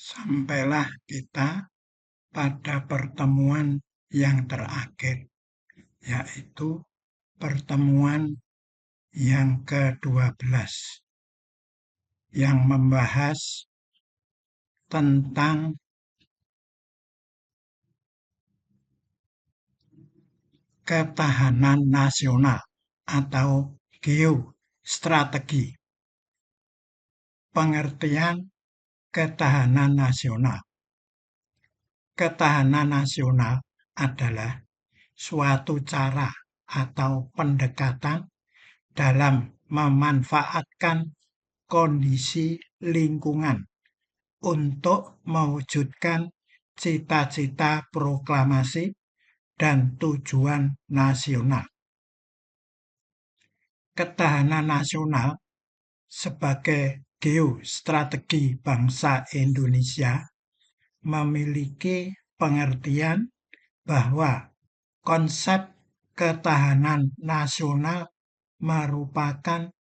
Sampailah kita pada pertemuan yang terakhir, yaitu pertemuan yang ke-12 yang membahas tentang ketahanan nasional atau geostrategi. Pengertian ketahanan nasional. Ketahanan nasional adalah suatu cara atau pendekatan dalam memanfaatkan kondisi lingkungan untuk mewujudkan cita-cita proklamasi dan tujuan nasional. Ketahanan nasional sebagai geostrategi bangsa Indonesia memiliki pengertian bahwa konsep ketahanan nasional merupakan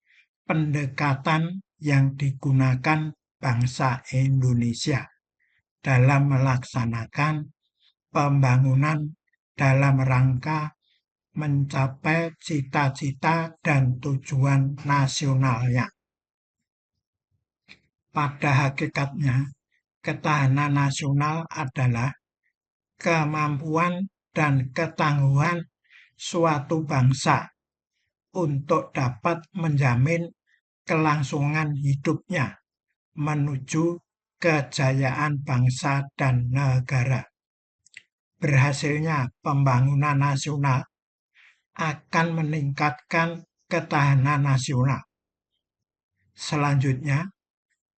pendekatan yang digunakan bangsa Indonesia dalam melaksanakan pembangunan dalam rangka mencapai cita-cita dan tujuan nasionalnya. Pada hakikatnya, ketahanan nasional adalah kemampuan dan ketangguhan suatu bangsa untuk dapat menjamin kelangsungan hidupnya menuju kejayaan bangsa dan negara. Berhasilnya pembangunan nasional akan meningkatkan ketahanan nasional. Selanjutnya,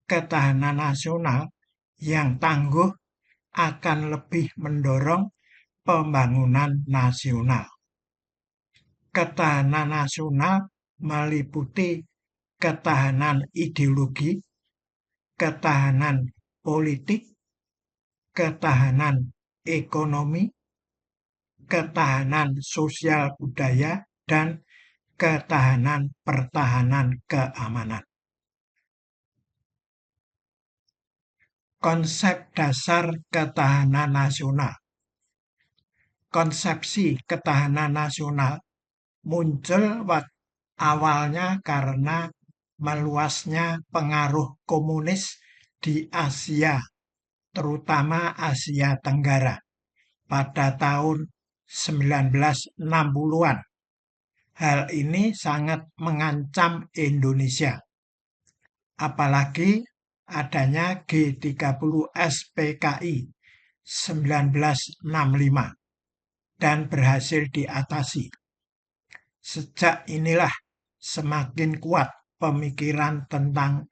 ketahanan nasional yang tangguh akan lebih mendorong pembangunan nasional. Ketahanan nasional meliputi ketahanan ideologi, ketahanan politik, ketahanan ekonomi, ketahanan sosial budaya, dan ketahanan pertahanan keamanan. Konsep dasar ketahanan nasional. Konsepsi ketahanan nasional muncul awalnya karena meluasnya pengaruh komunis di Asia, terutama Asia Tenggara, pada tahun 1960-an. Hal ini sangat mengancam Indonesia, apalagi adanya G30 SPKI 1965 dan berhasil diatasi. Sejak inilah semakin kuat pemikiran tentang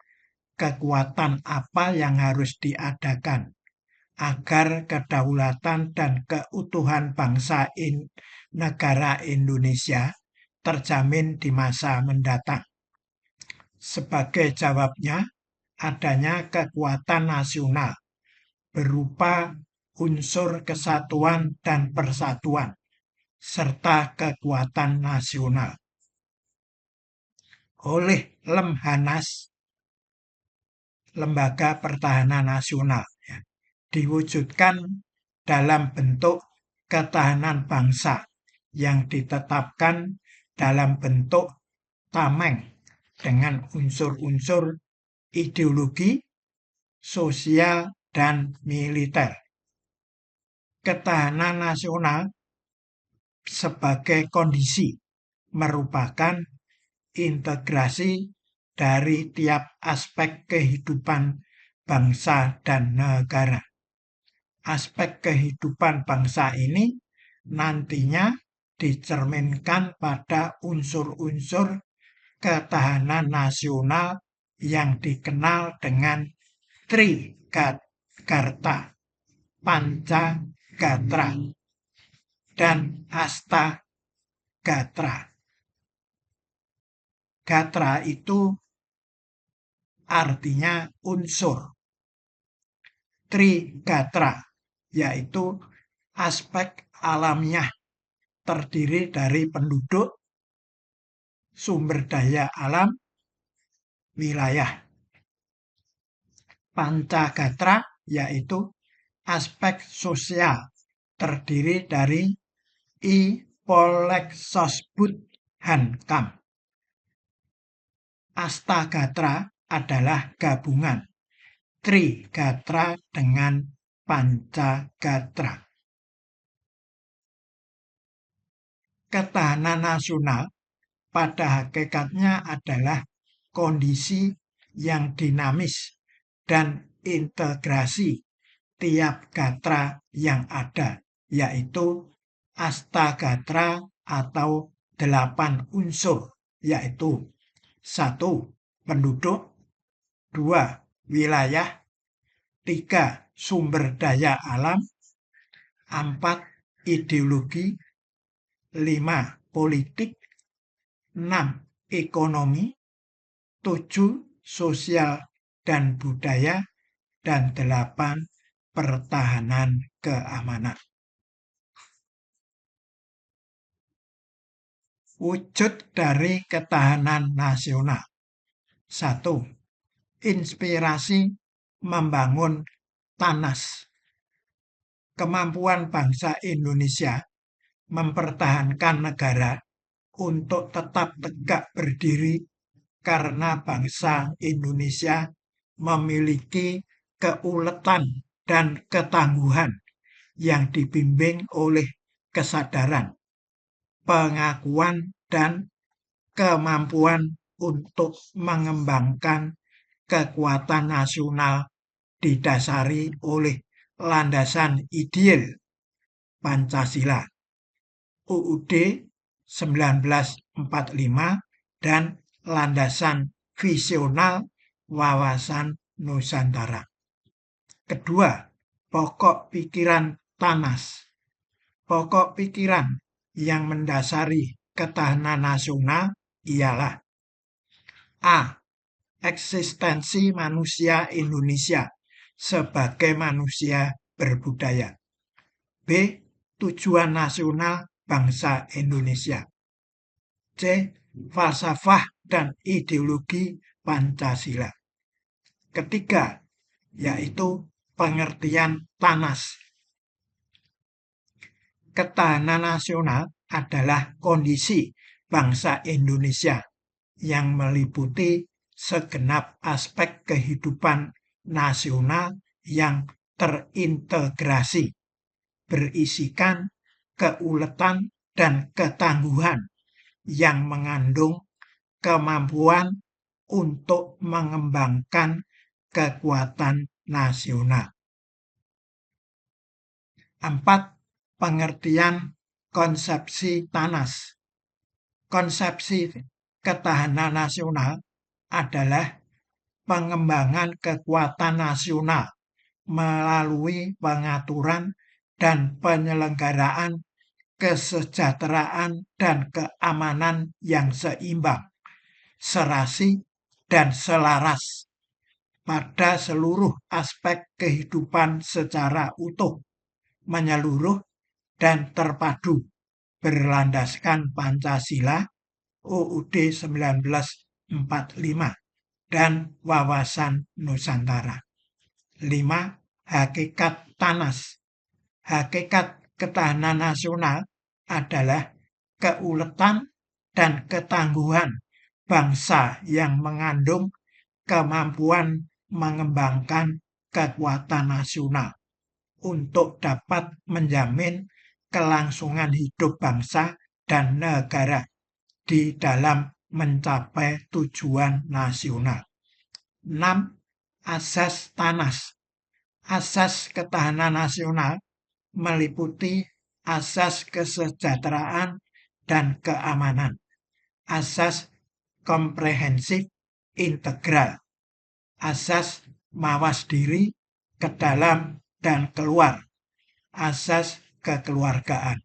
kekuatan apa yang harus diadakan agar kedaulatan dan keutuhan bangsa negara Indonesia terjamin di masa mendatang. Sebagai jawabnya, adanya kekuatan nasional berupa unsur kesatuan dan persatuan, serta kekuatan nasional. Oleh Lemhanas, Lembaga Pertahanan Nasional, diwujudkan dalam bentuk ketahanan bangsa yang ditetapkan dalam bentuk tameng dengan unsur-unsur ideologi, sosial, dan militer. Ketahanan nasional sebagai kondisi merupakan integrasi dari tiap aspek kehidupan bangsa dan negara. Aspek kehidupan bangsa ini nantinya dicerminkan pada unsur-unsur ketahanan nasional yang dikenal dengan Trigarta, Pancagatra, dan Astagatra. Gatra itu artinya unsur. Trigatra yaitu aspek alamiah terdiri dari penduduk, sumber daya alam, wilayah. Pancagatra yaitu aspek sosial, terdiri dari I Polexosbud Hankam. Astagatra adalah gabungan Trigatra dengan Pancagatra. Ketahanan nasional pada hakikatnya adalah kondisi yang dinamis dan integrasi tiap gatra yang ada, yaitu astagatra atau 8 unsur, yaitu 1. Penduduk, 2. Wilayah, 3. Sumber daya alam, 4. Ideologi, 5. Politik, 6. Ekonomi, 7. Sosial dan budaya, dan 8. Pertahanan keamanan. Wujud dari ketahanan nasional. 1. Inspirasi membangun TANAS. Kemampuan bangsa Indonesia mempertahankan negara untuk tetap tegak berdiri karena bangsa Indonesia memiliki keuletan dan ketangguhan yang dibimbing oleh kesadaran, pengakuan, dan kemampuan untuk mengembangkan kekuatan nasional didasari oleh landasan ideal Pancasila UUD 1945 dan landasan visional wawasan Nusantara. Kedua, pokok pikiran TANAS. Pokok pikiran yang mendasari ketahanan nasional ialah A. Eksistensi manusia Indonesia sebagai manusia berbudaya. B. Tujuan nasional bangsa Indonesia. C. Falsafah dan ideologi Pancasila. Ketiga, yaitu pengertian TANAS. Ketahanan nasional adalah kondisi bangsa Indonesia yang meliputi segenap aspek kehidupan nasional yang terintegrasi, berisikan keuletan dan ketangguhan yang mengandung kemampuan untuk mengembangkan kekuatan nasional. 4. Pengertian konsepsi TANAS. Konsepsi ketahanan nasional adalah pengembangan kekuatan nasional melalui pengaturan dan penyelenggaraan kesejahteraan dan keamanan yang seimbang, serasi, dan selaras pada seluruh aspek kehidupan secara utuh, menyeluruh, dan terpadu berlandaskan Pancasila UUD 1945 dan wawasan Nusantara. 5. Hakikat TANAS. Hakikat ketahanan nasional adalah keuletan dan ketangguhan bangsa yang mengandung kemampuan mengembangkan kekuatan nasional untuk dapat menjamin kelangsungan hidup bangsa dan negara di dalam mencapai tujuan nasional. 6. Asas TANAS. Asas ketahanan nasional meliputi asas kesejahteraan dan keamanan, asas komprehensif integral, asas mawas diri ke dalam dan keluar, asas kekeluargaan.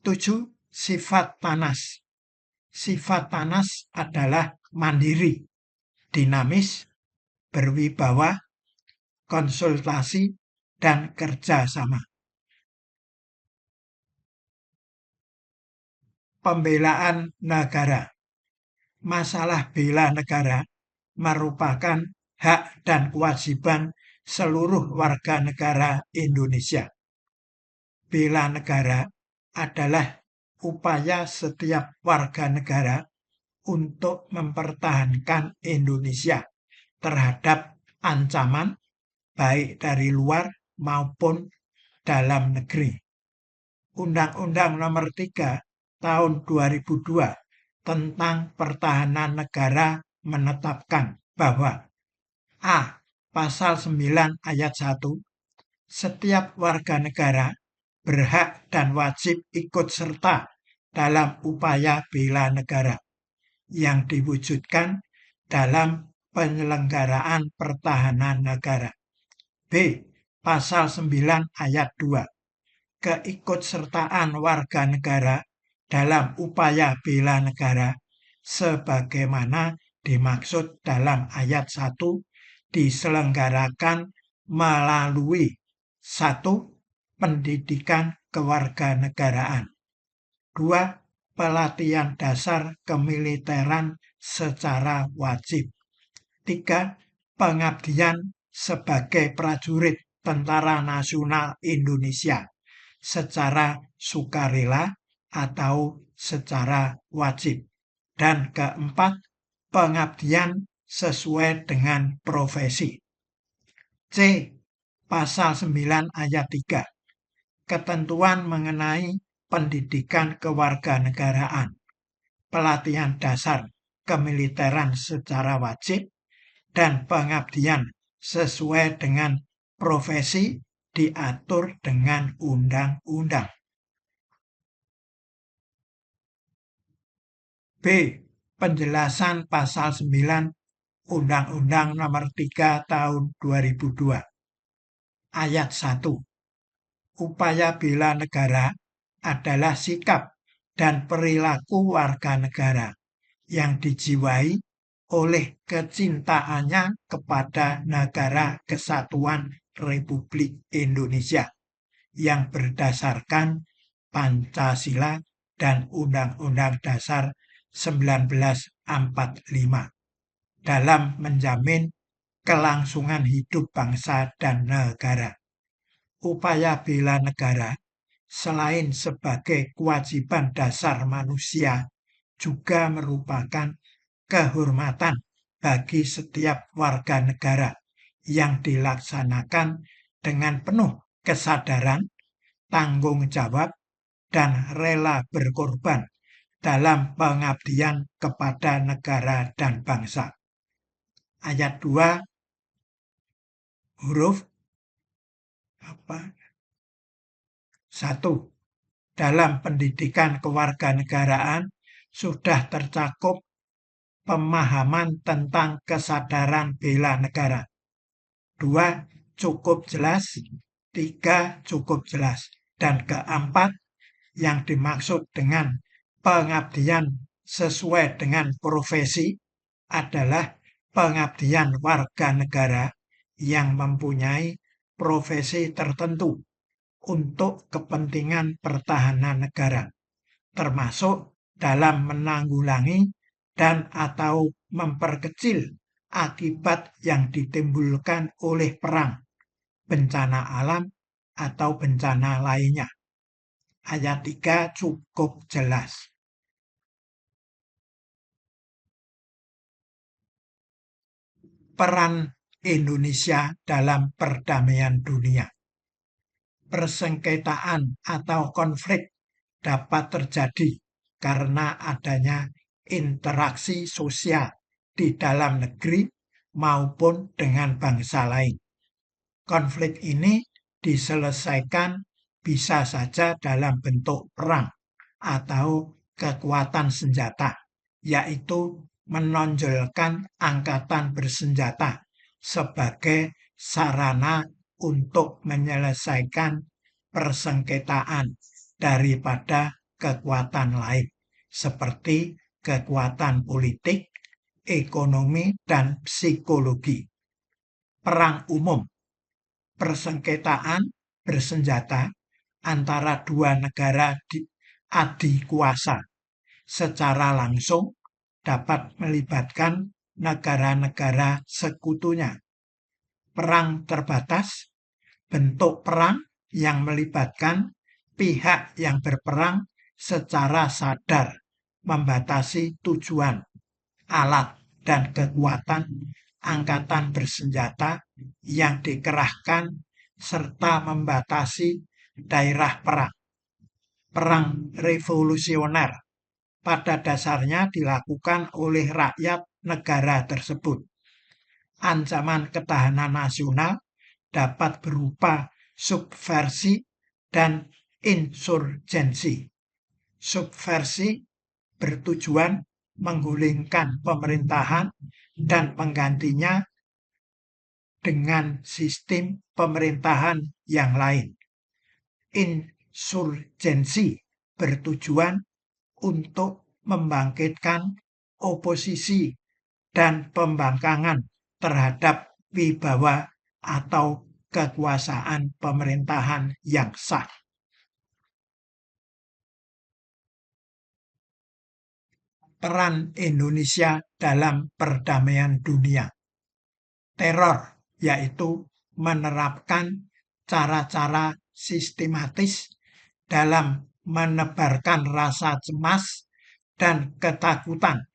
7. Sifat TANAS. Sifat TANAS adalah mandiri, dinamis, berwibawa, konsultasi, dan kerjasama. Pembelaan negara. Masalah bela negara merupakan hak dan kewajiban seluruh warga negara Indonesia. Bela negara adalah upaya setiap warga negara untuk mempertahankan Indonesia terhadap ancaman baik dari luar maupun dalam negeri. Undang-Undang Nomor 3 Tahun 2002 tentang Pertahanan Negara menetapkan bahwa A. Pasal 9 ayat 1, setiap warga negara berhak dan wajib ikut serta dalam upaya bela negara yang diwujudkan dalam penyelenggaraan pertahanan negara. B. Pasal 9 ayat 2, keikutsertaan warga negara dalam upaya bela negara sebagaimana dimaksud dalam ayat 1 diselenggarakan melalui 1. Pendidikan kewarganegaraan, 2. Pelatihan dasar kemiliteran secara wajib, 3. Pengabdian sebagai prajurit Tentara Nasional Indonesia secara sukarela atau secara wajib, dan keempat, pengabdian sesuai dengan profesi. C. Pasal 9 ayat 3, ketentuan mengenai pendidikan kewarganegaraan, pelatihan dasar kemiliteran secara wajib, dan pengabdian sesuai dengan profesi diatur dengan undang-undang. B. Penjelasan pasal 9 Undang-Undang Nomor 3 Tahun 2002. Ayat 1. Upaya bela negara adalah sikap dan perilaku warga negara yang dijiwai oleh kecintaannya kepada Negara Kesatuan Republik Indonesia yang berdasarkan Pancasila dan Undang-Undang Dasar 1945 dalam menjamin kelangsungan hidup bangsa dan negara. Upaya bela negara selain sebagai kewajiban dasar manusia juga merupakan kehormatan bagi setiap warga negara yang dilaksanakan dengan penuh kesadaran, tanggung jawab, dan rela berkorban dalam pengabdian kepada negara dan bangsa. Ayat 2 huruf 1. Dalam pendidikan kewarganegaraan sudah tercakup pemahaman tentang kesadaran bela negara. 2. Cukup jelas. 3. Cukup jelas. Dan keempat, yang dimaksud dengan pengabdian sesuai dengan profesi adalah pengabdian warga negara yang mempunyai profesi tertentu untuk kepentingan pertahanan negara, termasuk dalam menanggulangi dan atau memperkecil akibat yang ditimbulkan oleh perang, bencana alam, atau bencana lainnya. Ayat 3 cukup jelas. Peran Indonesia dalam perdamaian dunia. Persengketaan atau konflik dapat terjadi karena adanya interaksi sosial di dalam negeri maupun dengan bangsa lain. Konflik ini diselesaikan bisa saja dalam bentuk perang atau kekuatan senjata, yaitu menonjolkan angkatan bersenjata sebagai sarana untuk menyelesaikan persengketaan daripada kekuatan lain, seperti kekuatan politik, ekonomi, dan psikologi. Perang umum, persengketaan bersenjata antara dua negara adikuasa secara langsung dapat melibatkan negara-negara sekutunya. perang terbatas, bentuk perang yang melibatkan pihak yang berperang secara sadar, membatasi tujuan, alat, dan kekuatan angkatan bersenjata yang dikerahkan, serta membatasi daerah perang. Perang revolusioner pada dasarnya dilakukan oleh rakyat negara tersebut. Ancaman ketahanan nasional dapat berupa subversi dan insurgensi. Subversi bertujuan menggulingkan pemerintahan dan menggantinya dengan sistem pemerintahan yang lain. Insurgensi bertujuan untuk membangkitkan oposisi dan pembangkangan terhadap wibawa atau kekuasaan pemerintahan yang sah. Peran Indonesia dalam perdamaian dunia. Teror, yaitu menerapkan cara-cara sistematis dalam menebarkan rasa cemas dan ketakutan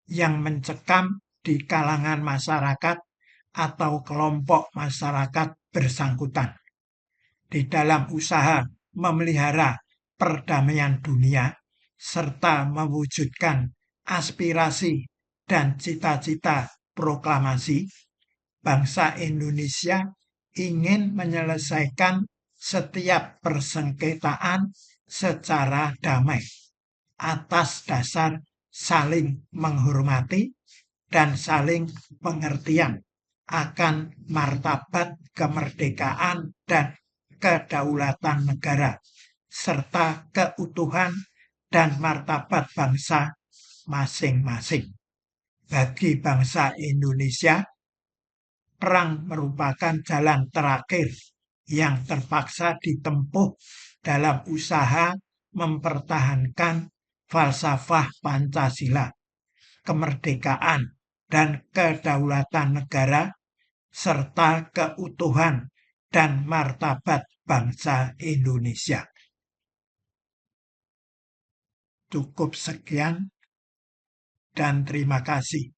yang mencekam di kalangan masyarakat atau kelompok masyarakat bersangkutan. Di dalam usaha memelihara perdamaian dunia serta mewujudkan aspirasi dan cita-cita proklamasi, bangsa Indonesia ingin menyelesaikan setiap persengketaan secara damai atas dasar saling menghormati dan saling pengertian akan martabat kemerdekaan dan kedaulatan negara serta keutuhan dan martabat bangsa masing-masing. Bagi bangsa Indonesia, perang merupakan jalan terakhir yang terpaksa ditempuh dalam usaha mempertahankan falsafah Pancasila, kemerdekaan, dan kedaulatan negara, serta keutuhan dan martabat bangsa Indonesia. Cukup sekian dan terima kasih.